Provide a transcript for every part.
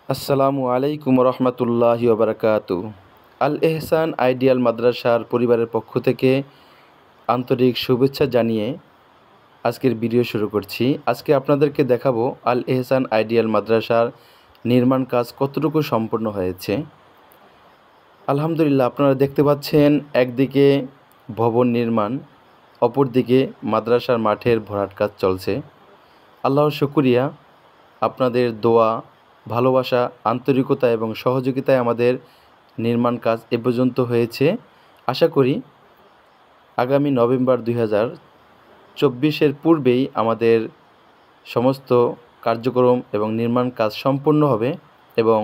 আসসালামু আলাইকুম রহমতুল্লাহি ওবরাকাতু। আল এহসান আইডিয়াল মাদ্রাসার পরিবারের পক্ষ থেকে আন্তরিক শুভেচ্ছা জানিয়ে আজকের ভিডিও শুরু করছি। আজকে আপনাদেরকে দেখাবো আল এহসান আইডিয়াল মাদ্রাসার নির্মাণ কাজ কতটুকু সম্পূর্ণ হয়েছে। আলহামদুলিল্লাহ, আপনারা দেখতে পাচ্ছেন একদিকে ভবন নির্মাণ, অপরদিকে মাদ্রাসার মাঠের ভরাট কাজ চলছে। আল্লাহর শুকরিয়া, আপনাদের দোয়া, ভালোবাসা, আন্তরিকতা এবং সহযোগিতায় আমাদের নির্মাণ কাজ এ পর্যন্ত হয়েছে। আশা করি আগামী নভেম্বর 2024-এর পূর্বেই আমাদের সমস্ত কার্যক্রম এবং নির্মাণ কাজ সম্পন্ন হবে এবং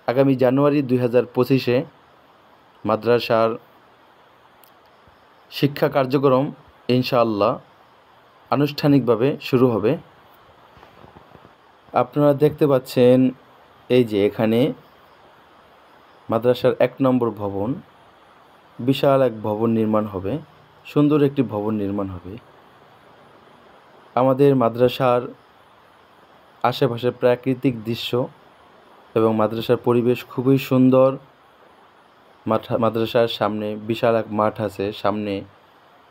আগামী জানুয়ারি 2025-এ মাদ্রাসার শিক্ষা কার্যক্রম ইনশাআল্লাহ আনুষ্ঠানিকভাবে শুরু হবে। আপনারা দেখতে পাচ্ছেন এই যে এখানে মাদ্রাসার 1 নম্বর ভবন, বিশাল এক ভবন নির্মাণ হবে, সুন্দর একটি ভবন নির্মাণ হবে। আমাদের মাদ্রাসার আশেপাশে প্রাকৃতিক দৃশ্য এবং মাদ্রাসার পরিবেশ খুবই সুন্দর। মাদ্রাসার সামনে বিশাল এক মাঠ আছে, সামনে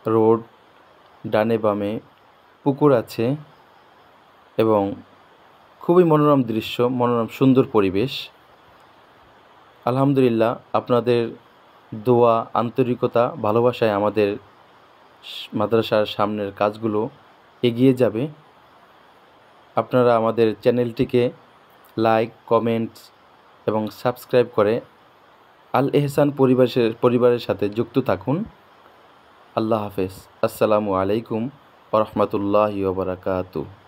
রোড, ডানে বামে পুকুর আছে এবং খুবই মনোরম দৃশ্য, মনোরম সুন্দর পরিবেশ। আলহামদুলিল্লাহ, আপনাদের দোয়া, আন্তরিকতা, ভালোবাসায় আমাদের মাদ্রাসার সামনের কাজগুলো এগিয়ে যাবে। আপনারা আমাদের চ্যানেলটিকে লাইক, কমেন্টস এবং সাবস্ক্রাইব করে আল এহসান পরিবারের সাথে যুক্ত থাকুন। আল্লাহ হাফেজ। আসসালামু আলাইকুম ওয়া রাহমাতুল্লাহি ওয়া বারাকাতুহু।